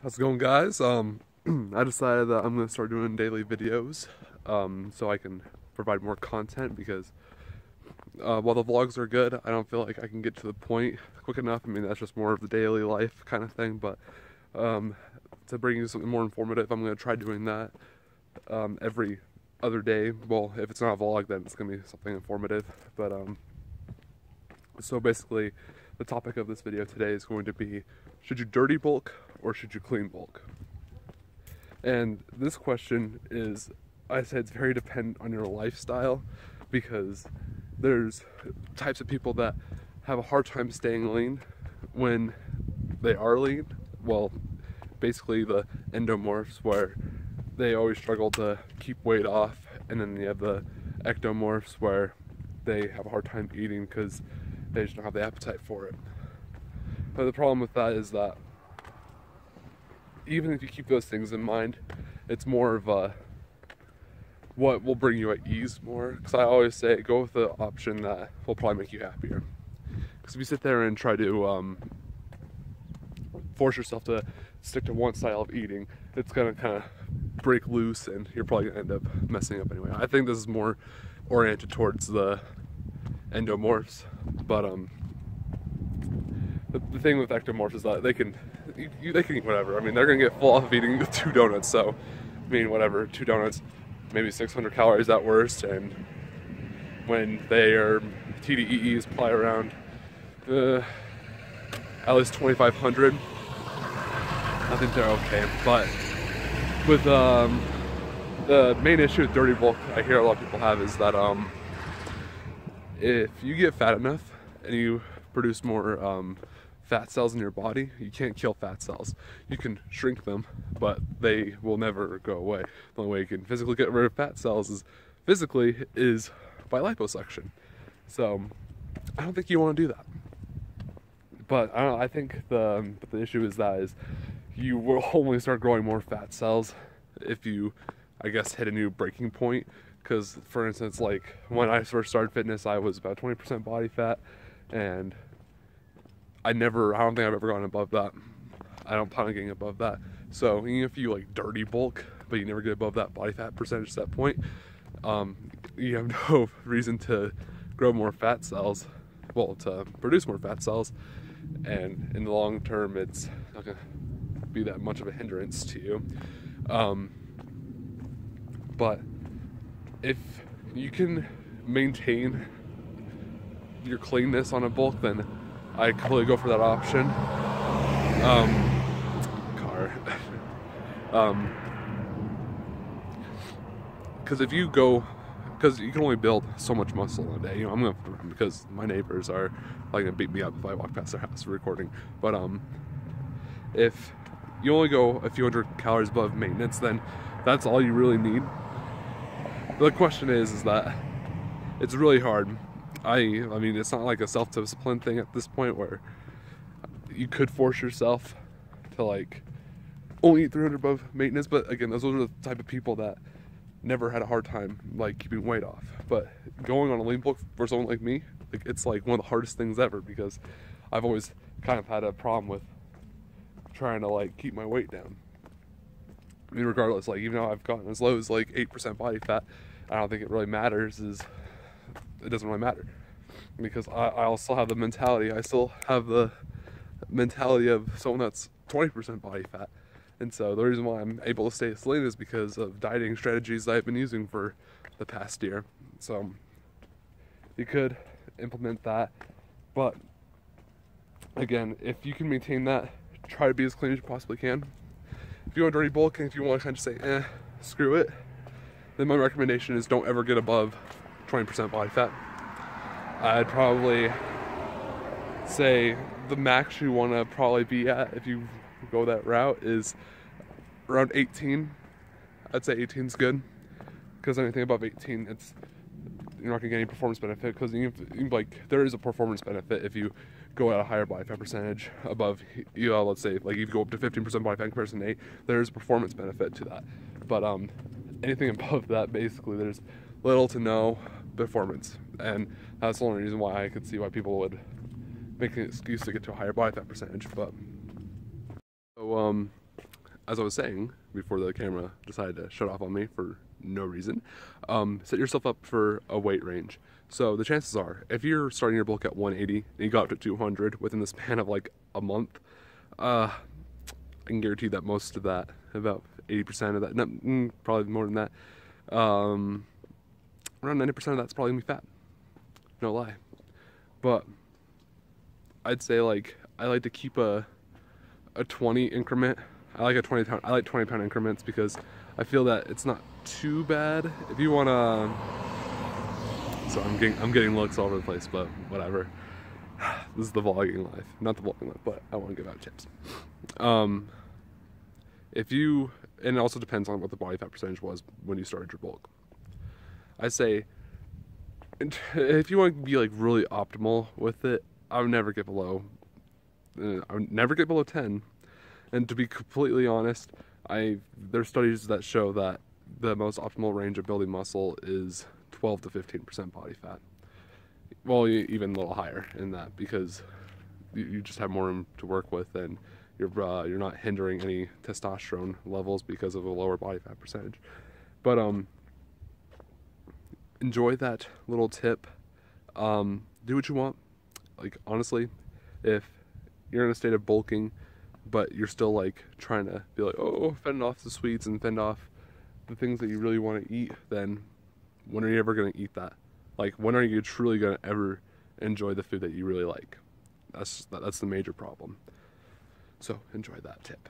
How's it going, guys? I decided that I'm gonna start doing daily videos, so I can provide more content because while the vlogs are good, I don't feel like I can get to the point quick enough. I mean, that's just more of the daily life kind of thing, but to bring you something more informative, I'm gonna try doing that every other day. Well, if it's not a vlog, then it's gonna be something informative. But so basically, the topic of this video today is going to be: should you dirty bulk or should you clean bulk? And this question is, I say it's very dependent on your lifestyle, because there's types of people that have a hard time staying lean when they are lean. Well, basically the endomorphs, where they always struggle to keep weight off, and then you have the ectomorphs where they have a hard time eating because they just don't have the appetite for it. But the problem with that is that even if you keep those things in mind, it's more of a what will bring you at ease more. Because I always say, go with the option that will probably make you happier. Because if you sit there and try to force yourself to stick to one style of eating, it's gonna kind of break loose, and you're probably gonna end up messing up anyway. I think this is more oriented towards the endomorphs, but the thing with ectomorphs is that they can eat whatever. I mean, they're gonna get full off of eating 2 donuts, so I mean, whatever, 2 donuts, maybe 600 calories at worst, and when they are TDEE is probably around at least 2,500. I think they're okay. But with the main issue with dirty bulk I hear a lot of people have is that if you get fat enough and you produce more fat cells in your body, you can't kill fat cells. You can shrink them, but they will never go away. The only way you can physically get rid of fat cells is by liposuction. So I don't think you want to do that. But I think the issue is you will only start growing more fat cells if you, I guess, hit a new breaking point. Because, for instance, like when I first started fitness, I was about 20% body fat, and I don't think I've ever gone above that. I don't plan on getting above that. So even if you like dirty bulk, but you never get above that body fat percentage at that point, you have no reason to grow more fat cells, well, to produce more fat cells, and in the long term, it's not gonna be that much of a hindrance to you. But if you can maintain your cleanness on a bulk, then I completely go for that option. Because you can only build so much muscle in a day. You know, because my neighbors are like gonna beat me up if I walk past their house recording. But if you only go a few hundred calories above maintenance, then that's all you really need. The question is that it's really hard. I mean, it's not like a self-discipline thing at this point where you could force yourself to like only eat 300 above maintenance, but again, those are the type of people that never had a hard time like keeping weight off. But going on a lean bulk for someone like me, like, it's like one of the hardest things ever, because I've always kind of had a problem with trying to like keep my weight down. I mean, regardless, like even though I've gotten as low as like 8% body fat, I don't think it really matters. It doesn't really matter, because I still have the mentality. I still have the mentality of someone that's 20% body fat. And so the reason why I'm able to stay lean is because of dieting strategies that I've been using for the past year. So you could implement that, but again, if you can maintain that, try to be as clean as you possibly can. If you want dirty bulk, and if you want to kind of say, screw it, then my recommendation is don't ever get above 20% body fat. I'd probably say the max you want to probably be at, if you go that route, is around 18. I'd say 18 is good, because anything above 18, you're not gonna get any performance benefit. Because like there is a performance benefit if you go at a higher body fat percentage above, let's say like if you go up to 15% body fat in comparison to 8, there's a performance benefit to that. But anything above that, basically there's little to no performance, and that's the only reason why I could see why people would make an excuse to get to a higher body fat percentage. But so as I was saying before the camera decided to shut off on me for no reason, set yourself up for a weight range. So the chances are, if you're starting your bulk at 180 and you got up to 200 within the span of like a month, I can guarantee that most of that, about 80% of that, probably more than that, around 90% of that's probably gonna be fat. No lie. But I'd say, like, I like to keep a 20 increment. I like 20 pound increments because I feel that it's not too bad. If you wanna, so I'm getting looks all over the place, but whatever. This is the vlogging life, not the vlogging life, but I want to give out tips. If you, and it also depends on what the body fat percentage was when you started your bulk. I say, if you want to be like really optimal with it, I would never get below 10. And to be completely honest, there's studies that show that the most optimal range of building muscle is 12 to 15% body fat. Well, even a little higher in that, because you just have more room to work with, and you're not hindering any testosterone levels because of a lower body fat percentage. But enjoy that little tip. Do what you want. Like, honestly, if you're in a state of bulking, but you're still like trying to be like, oh, fend off the sweets and fend off the things that you really want to eat, then when are you ever going to eat that? Like, when are you truly going to ever enjoy the food that you really like? That's the major problem. So enjoy that tip.